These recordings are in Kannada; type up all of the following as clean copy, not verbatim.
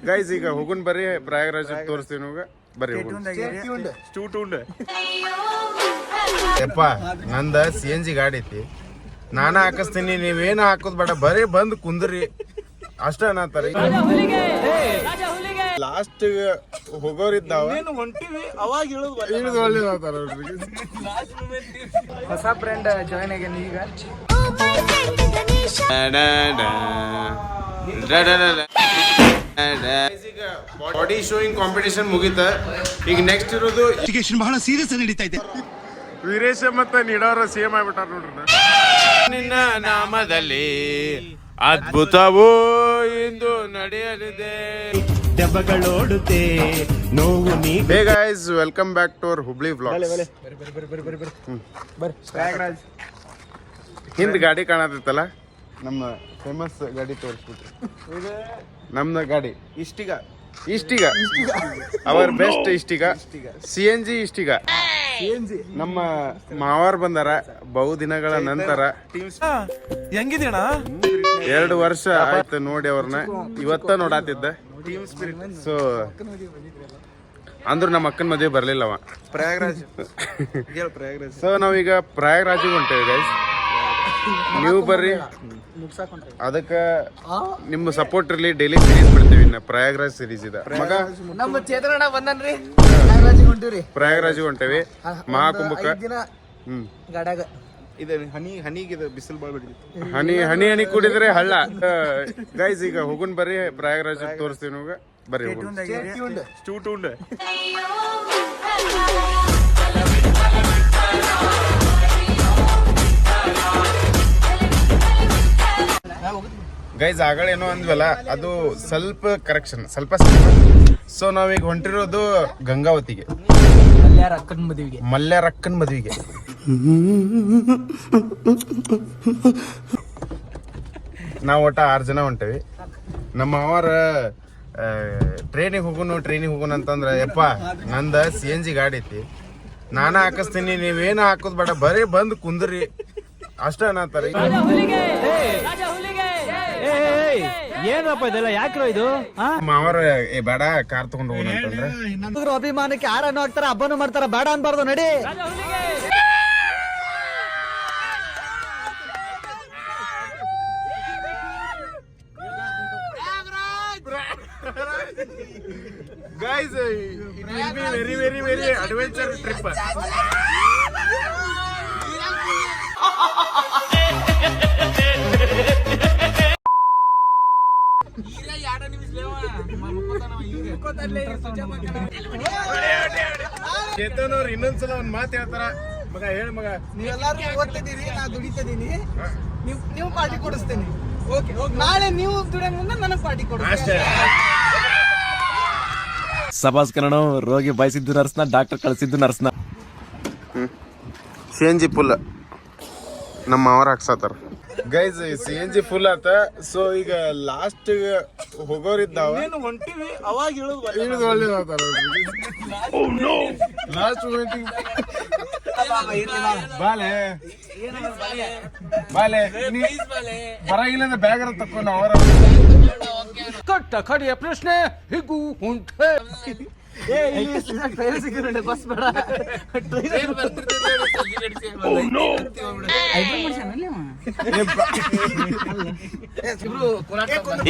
ಗೈಸ್ ಈಗ ಹೋಗುನ್ ಬರ್ರಿ ಪ್ರಯಾಗರಾಜ್ ತೋರಿಸ್ತೀವಿ ನಿಮ್ಗೆ ಬರ್ರಿ ಯಪ್ಪ ನಂದ CNG ಗಾಡಿ ಐತಿ ನಾನ ಹಾಕಿಸ್ತೀನಿ ನೀವೇನ ಹಾಕೋದ್ ಬೇಡ ಬರೀ ಬಂದ್ ಕುಂದ್ರಿ ಅಷ್ಟ ಅನ್ನತಾರ ಲಾಸ್ಟ್ ಹೋಗೋರಿದ್ದಾವ ಇಳಿದು ಒಳ್ಳೇದಾತಾರ ಹೊಸ ಫ್ರೆಂಡ್ ಜಾಯ್ನ್ ಆಗ್ಯಾನ ಈಗ ಬಾಡಿ ಶೋಯಿಂಗ್ ಕಾಂಪಿಟೇಷನ್ ಮುಗಿತ ಈಗ ನೆಕ್ಸ್ಟ್ ಇರೋದು ಬಹಳ ಸೀರಿಯಸ್ ನಡೀತಾ ಇದೆ. ವೀರೇಶ ಮತ್ತ ನೀಡೋರ ಸೇಮ್ ಆಗ್ಬಿಟ್ಟಾರ ನೋಡ್ರಿ ನಿನ್ನ ನಾಮದಲ್ಲಿ ಅದ್ಭುತವೋ ಇಂದು ನಡೆಯಲಿದೆ ದೆಬ್ಬಗಳೋಡುತ್ತೆ ನೋವು ನೀ. Hey guys welcome back to our Hubli vlogs. ಹಿಂದ್ ಗಾಡಿ ಕಾಣತೈತಲ್ಲ ನಮ್ಮ ಫೇಮಸ್ ಗಾಡಿ ತೋರಿಸ್ಬಿಟ್ರಿ ನಮ್ದ ಗಾಡಿ ಇಷ್ಟಿಗ ಅವರ್ ಬೆಸ್ಟ್ ಇಷ್ಟಿಗ CNG ಇಷ್ಟಿಗ ನಮ್ಮ ಮಾವಾರ್ ಬಂದಾರ ಬಹುದಿನಗಳ ನಂತರ ಹೆಂಗಿದೀಣ 2 ವರ್ಷ ಆಯ್ತು ನೋಡಿ ಅವ್ರನ್ನ ಇವತ್ತ ನೋಡಾತಿದ್ದ ಸೊ ಅಂದ್ರ ನಮ್ಮ ಅಕ್ಕನ ಮದುವೆ ಬರ್ಲಿಲ್ಲವ ಪ್ರಯಾಗರಾಜ್ ಸೊ ನಾವೀಗ ಪ್ರಯಾಗರಾಜಿಗೆ ಹೊಂಟೇವಿ ಗೈಸ್ ನೀವು ಬರ್ರಿ ಅದಕ್ಕ ನಿಮ್ಮ ಸಪೋರ್ಟ್ ಇರ್ಲಿ ಡೈಲಿ ಸೀರೀಸ್ ಬಿಡ್ತೀವಿ ಇನ್ನ ಪ್ರಯಾಗರಾಜ್ ಸೀರೀಸ್ ಇದ ಮಗ ನಮ್ಮ ಚೇತನ ಬಂದನ್ರಿ ಪ್ರಯಾಗರಾಜಿಗೆ ಹೊಂಟೇವಿ ಮಹಾಕುಂಭಕ್ಕ ಗಾಡ್ಯಾಗ ಇದು ಹನಿಗೆ ಬಿಸಿಲು ಬಾಳ್ ಬಿಡ್ತಿತ್ತು. ಹನಿ ಕುಡಿದ್ರೆ ಹಳ್ಳ ಗೈಸ್ ಈಗ ಹೋಗುನ್ ಬರ್ರಿ ಪ್ರಯಾಗರಾಜ್ ತೋರಿಸ್ತೀವಿ ನಿಮ್ಗೆ ಬರ್ರಿ ಹೋಗುನ್ ಗೈಸ್ ಆಗಳೇನೋ ಅಂದ್ವಲ್ಲ ಅದು ಸ್ವಲ್ಪ ಕರೆಕ್ಷನ್ ಸ್ವಲ್ಪ ಸೊ ನಾವೀಗ ಹೊಂಟಿರೋದು ಗಂಗಾವತಿಗೆ ಮಲ್ಯಾರಕ್ಕನ್ ಮದುವೆಗೆ ನಾವು ಒಟ್ಟ 6 ಜನ ಹೊಂಟೇವಿ ನಮ್ಮ ಅವರ ಟ್ರೈನಿಗೆ ಹೋಗೋಣ ಅಂತಂದ್ರ ಯಪ್ಪ ನಂದ CNG ಗಾಡಿ ಐತಿ ನಾನ ಹಾಕಿಸ್ತೀನಿ ನೀವೇನ ಹಾಕೋದ್ ಬೇಡ ಬರೀ ಬಂದ್ ಕುಂದ್ರಿ ಅಷ್ಟ ಅನ್ನತಾರ ಏನಪ್ಪ ಇದೆಲ್ಲ ಯಾಕ್ರೋ ಇದು ಮಾವರ ಬೇಡ ಕಾರ್ ತಗೊಂಡ್ ಹೋಗೋಣ ಅಂತಂದ್ರ ಅಭಿಮಾನಕ್ಕೆ ಯಾರನ್ನು ಹಾಕ್ತಾರ ಹಬ್ಬನು ಮಾಡ್ತಾರ ಬೇಡ ಅನ್ಬಾರ್ದು ನಡಿ guys it will be very very very adventure trip Chetan ಅವ್ರು ಇನ್ನೊಂದ್ಸಲ ಒಂದ್ ಮಾತು ಹೇಳ್ತಾರ ಮಗ ಹೇಳ ಮಗ ನೀವೆಲ್ಲಾರು ಓದ್ತಿದ್ದೀರಿ ನಾ ದುಡಿತಿದ್ದೀನಿ ನೀವು ಪಾರ್ಟಿ ಕೊಡಿಸ್ತೀನಿ ಓಕೆ ನಾಳೆ ನೀವು ದುಡಿಯೋ ಮುಂದೆ ನನಗೆ ಪಾರ್ಟಿ ಕೊಡಿಸ್ತೀನಿ ಸಭಾಸ್ ಕನ್ನಡ ರೋಗಿ ಬಯಸಿದ್ದು ನರ್ಸ್ನ ಡಾಕ್ಟರ್ ಕಳಿಸಿದ್ದು ನರ್ಸ್ನ CNG ಫುಲ್ ನಮ್ಮ ಅವ್ರ ಹಾಕ್ಸತ್ತಾರ ಗೈಸ್ CNG ಫುಲ್ ಆತ ಸೊ ಈಗ ಲಾಸ್ಟ್ ಹೋಗೋರಿದ್ದಾವ ಇಳಿದು ಒಳ್ಳೇದಾತಾರ ಲಾಸ್ಟ್ ಬಾಲೆ ಬರಾಗಿಲ್ಲ ಬ್ಯಾಗ್ ತಕ್ಕೊಂಡು ಅವರ ಕಟ್ಟ ಕಡಿಯ ಪ್ರಶ್ನೆ ಹೀಗೂ ಉಂಟೆ ಬಸ್ ಬೇಡ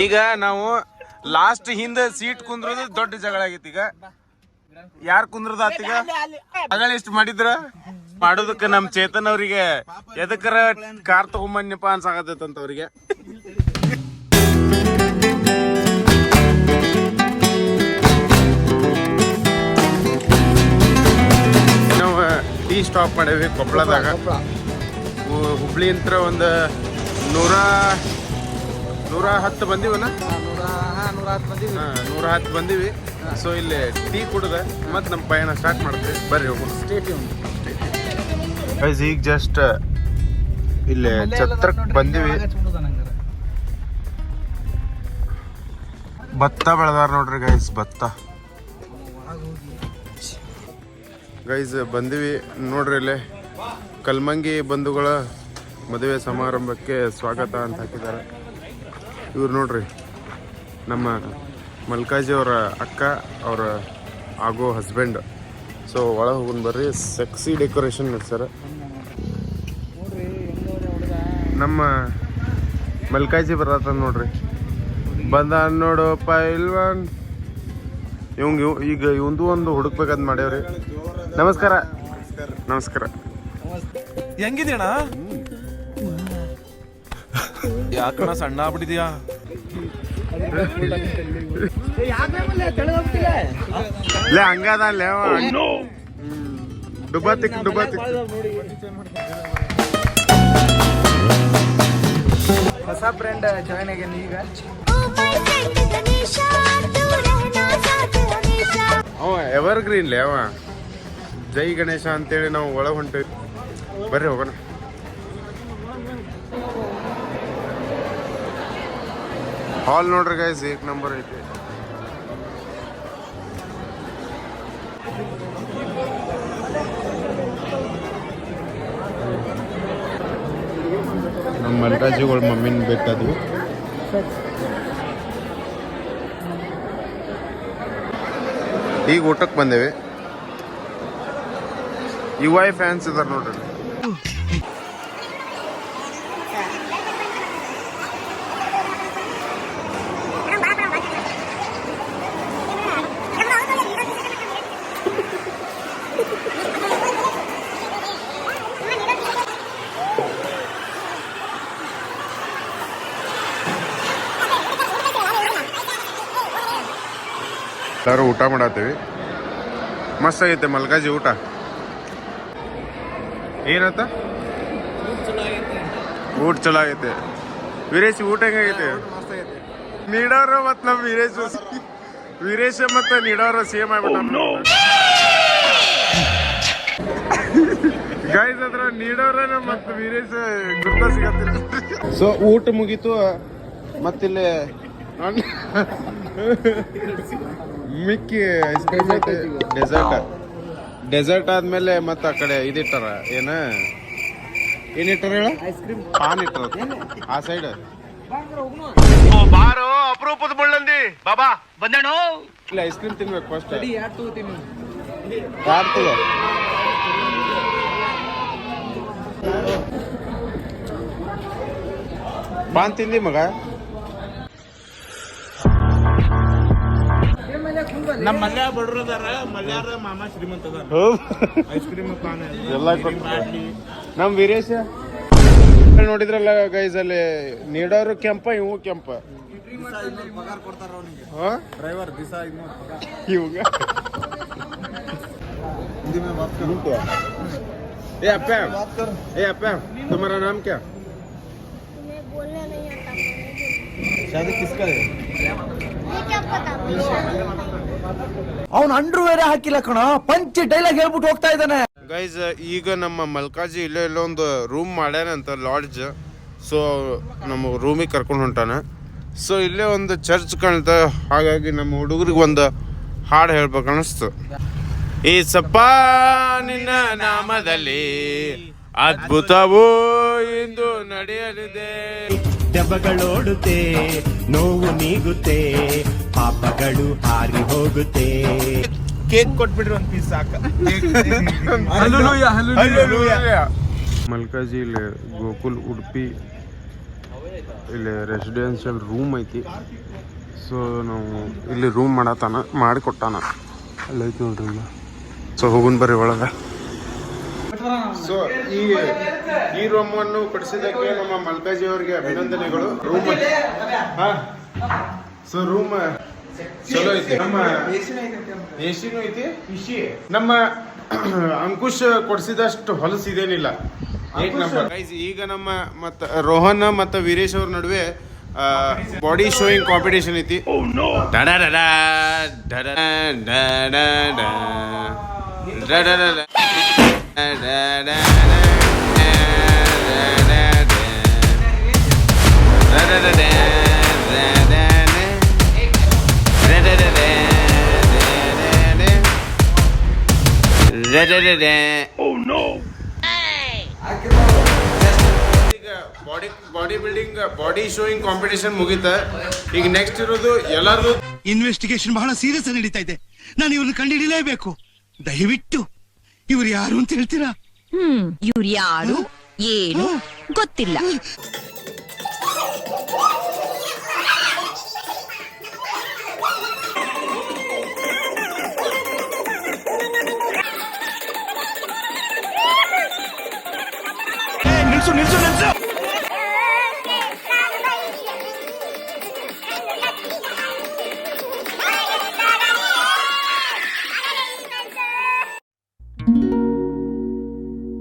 ಈಗ ನಾವು ಲಾಸ್ಟ್ ಹಿಂದ ಸೀಟ್ ಕುಂದ್ರೋದು ದೊಡ್ಡ ಜಗಳ ಆಗೈತಿ ಈಗ ಯಾರ್ ಕುಂದ್ರದ ಆತೀಗ ಅಗಳ ಎಷ್ಟು ಮಾಡಿದ್ರ ಮಾಡೋದಕ್ಕ ನಮ್ ಚೇತನ್ ಅವ್ರಿಗೆ ಎದಕ್ಕರ ಕಾರ್ ತಗೊಂಬನ್ಯಪ್ಪ ಅನ್ಸಾಕತ್ತೈತಂತ ಅವ್ರಿಗೆ ನಾವು ಟೀ ಸ್ಟಾಪ್ ಮಾಡೇವಿ ಕೊಪ್ಪಳದಾಗ ಹುಬ್ಳಿ ಅಂತ ಒಂದು 110 ಬಂದಿವಲ್ಲ 110 ಬಂದಿವಿ ಸೊ ಇಲ್ಲಿ ಟೀ ಕುಡ್ದ ಮತ್ತೆ ನಮ್ಮ ಪಯಣ ಸ್ಟಾರ್ಟ್ ಮಾಡ್ತೀವಿ ಬರ್ರಿ ಹೋಗೋಣ ಈಗ ಜಸ್ಟ್ ಇಲ್ಲಿ ಛತ್ರಕ್ ಬಂದಿವಿ ಭತ್ತ ಬೆಳೆದಾರ ನೋಡ್ರಿ ಗೈಸ್ ಭತ್ತ ಗೈಸ್ ಬಂದಿವಿ ನೋಡ್ರಿ ಇಲ್ಲಿ ಕಲ್ಮಂಗಿ ಬಂಧುಗಳ ಮದುವೆ ಸಮಾರಂಭಕ್ಕೆ ಸ್ವಾಗತ ಅಂತ ಹಾಕಿದ್ದಾರೆ ಇವ್ರು ನೋಡ್ರಿ ನಮ್ಮ ಮಲ್ಕಾಜಿ ಅವರ ಅಕ್ಕ ಅವರ ಆಗೋ ಹಸ್ಬೆಂಡ್. ಸೊ ಒಳಗೆ ಹೋಗೋಣ ಬರ್ರಿ. Sexy decoration sir. ನಮ್ಮ ಮಲ್ಕಾಜಿ ಬರತ್ತ ನೋಡ್ರಿ. ಬಂದ ನೋಡು ಪೈಲ್ವಾನ್. ಈಗ ಇವಂದು ಒಂದು ಹುಡುಕ್ಬೇಕಂತ ಮಾಡ್ಯಾವ್ರಿ. ನಮಸ್ಕಾರ. ನಮಸ್ಕಾರ. ಹೆಂಗಿದ್ಯಣ್ಣ? ಯಾಕಣ್ಣ ಸಣ್ಣ ಆಗ್ಬಿಟ್ಟಿದ್ಯಾ? ಹಂಗದ ಡುಬಾತಿಕ್ ಹೊಸ ಬ್ರ್ಯಾಂಡ್ ಜಾಯ್ನ್ ಆಗ್ಯಾನ ಈಗ. ಅವ ಎವರ್ ಗ್ರೀನ್ ಅವ ಜೈ ಗಣೇಶ ಅಂತೇಳಿ ನಾವು ಒಳಗೆ ಹೊಂಟೇವಿ. ಬರ್ರಿ ಹೋಗೋಣ. ಹಾಲ್ ನೋಡ್ರಿ ಗೈಸ್, 1 ನಂಬರ್ ಐತಿ. ನಮ್ಮ ಮಲ್ಕಾಜಿಗಳ ಮಮ್ಮಿನ ಬೇಕಾದ್ವಿ. ಈಗ ಊಟಕ್ಕೆ ಬಂದೇವಿ. UI ಫ್ಯಾನ್ಸ್ ಇದಾರೆ ನೋಡ್ರಿ. ಎಲ್ಲರೂ ಊಟ ಮಾಡತ್ತೀವಿ. ಮಸ್ತ್ ಆಗೈತೆ ಮಲ್ಕಾಜಿ ಊಟ. ಏನತ್ತ ಊಟ ಚಲೋ ಆಗೈತೆ. ವೀರೇಶ್ ಊಟ ಹೆಂಗಾಗೈತೆ? ನೀಡೋರು ಮತ್ತು ನಮ್ಮ ವೀರೇಶ ಮತ್ತು ನೀಡೋರು ಸೇಮ್ ಆಗ್ಬಿಟ್ಟ. ಗೈಸ್ ಅದ್ರ ನೀಡೋರ ಮತ್ತು ವೀರೇಶ್ ಗುರ್ತ ಸಿಗತ್ತಿಲ್ಲ. ಸೊ ಊಟ ಮುಗೀತು. ಮತ್ತಿಲ್ಲಿ ಮಿಕ್ಕಿ ಐಸ್ ಕ್ರೀಮ್ ಐತೆ. ಡೆಸರ್ಟ್ ಆದ್ಮೇಲೆ ಮತ್ತೆ ಆ ಕಡೆ ಇದಿಟ್ಟಾರ. ಏನಿಟ್ಟಾರ ಹೇಳ? ಪಾನ್ ಇಟ್ಟಾರ ಆ ಸೈಡ್. ಬಾರೋ ಅಪರೂಪದ ಮುಳ್ಳಂದಿ ಬಾಬಾ ಬಂದೇಣು. ಇಲ್ಲ ಐಸ್ ಕ್ರೀಮ್ ತಿನ್ಬೇಕು ಫಸ್ಟ್. ಯಾರು ತಗೋ. ಪಾನ್ ತಿಂದಿ ಮಗ? ನಮ್ಮ ಮಲ್ಯ ಬಡ್ರದಾರ, ಮಲ್ಯಾರ ಮಾಮ ಶ್ರೀಮಂತ ಐಸ್ ಕ್ರೀಮ್ ಎಲ್ಲ ನಮ್ ವೀರೇಶ ನೋಡಿದ್ರಲ್ಲ ಗೈಸ್, ಅಲ್ಲಿ ನೀಡೋರು ಕೆಂಪ, ಇವು ಕೆಂಪ. ಡ್ರೈವರ್ ದಿಸಾ ಇವಾಗ ए अप्पा तुम्हारा नाम क्या? मैं बोलना नहीं आता। शादी किसका है? ये क्या पता? ಅವ್ನು ಅಂಡರ್ವೇರ್ ಹಾಕಿಲ್ಲ ಕಣ, ಪಂಚ್ ಡೈಲಾಗ್ ಹೇಳ್ಬಿಟ್ಟು ಹೋಗ್ತಾ ಇದ್ದಾನೆ. ಗೈಸ್ ಈಗ ನಮ್ಮ ಮಲ್ಕಾಜಿ ಇಲ್ಲೇ ಒಂದು ರೂಮ್ ಮಾಡ್ಯಾನಂತ, ಲಾಡ್ಜ್. ಸೊ ನಮ್ಮ ರೂಮಿಗೆ ಕರ್ಕೊಂಡು ಹೊಂಟಾನ. ಸೊ ಇಲ್ಲೇ ಒಂದು ಚರ್ಚ್ ಕಾಣ್ತ. ಹಾಗಾಗಿ ನಮ್ಮ ಹುಡುಗರಿಗೆ ಒಂದು ಹಾಡು ಹೇಳ್ಬೇಕು ಅನಿಸ್ತು. ಈ ಸಪ್ಪ ನಿನ್ನ ನಾಮದಲ್ಲಿ ಅದ್ಭುತವೂ ಇಂದು ನಡೆಯಲಿದೆ. ದೆವ್ವಗಳೋಡುತ್ತೆ, ನೋವು ನೀಗುತ್ತೆ, ಪಾಪಗಳು ಹಾರಿ ಹೋಗುತ್ತೆ. ಕೇಕ್ ಕೊಟ್ಬಿಡ್ರಿ ಒಂದು ಪೀಸ್ ಸಾಕ. ಮಲ್ಕಾಜಿ ಇಲ್ಲಿ ಗೋಕುಲ್ ಉಡುಪಿ ಇಲ್ಲಿ ರೆಸಿಡೆನ್ಷಿಯಲ್ ರೂಮ್ ಐತಿ. ಸೊ ನಾವು ಇಲ್ಲಿ ರೂಮ್ ಮಾಡಿಕೊಟ್ಟಾನ. ಅಲ್ಲೈತಿ ನೋಡ್ರಿ. ಸೊ ಹೋಗುನ್ ಬರ್ರಿ ಒಳಗೆ. ಸೊ ಈ ರೂಮನ್ನು ಕೊಡಿಸಿದ್ದಕ್ಕೆ ನಮ್ಮ ಮಲ್ಕಾಜಿ ಅವರಿಗೆ ಅಭಿನಂದನೆಗಳು. ರೂಮ್ ಸೊ ರೂಮ್ ಚಲೋ ಐತಿ. ನಮ್ಮ ಎಸಿನೂ ಐತಿ. ನಮ್ಮ ಅಂಕುಶ್ ಕೊಡಿಸಿದಷ್ಟು ಹೊಲಸು ಇದೇನಿಲ್ಲ. ಈಗ ನಮ್ಮ ಮತ್ತು ರೋಹನ್ ಮತ್ತು ವೀರೇಶ್ ಅವ್ರ ನಡುವೆ ಬಾಡಿ ಶೋಯಿಂಗ್ ಕಾಂಪಿಟೇಷನ್ ಐತಿ. ಈಗ body building body showing competition ಮುಗೀತ. ಈಗ ನೆಕ್ಸ್ಟ್ ಇರೋದು ಎಲ್ಲಾರು ಇನ್ವೆಸ್ಟಿಗೇಷನ್ ಬಹಳ ಸೀರಿಯಸ್ ಆಗಿ ನಡೀತಾ ಇದೆ. ನಾನು ಇವ್ರನ್ನ ಕಂಡುಹಿಡಿಯಲೇಬೇಕು. ದಯವಿಟ್ಟು ಇವ್ರು ಯಾರು ಅಂತ ಹೇಳ್ತೀರಾ? ಇವ್ರು ಯಾರು ಏನು ಗೊತ್ತಿಲ್ಲ. ನಿಲ್ಸು ನಿಲ್ಸು ನಿಲ್ಸು.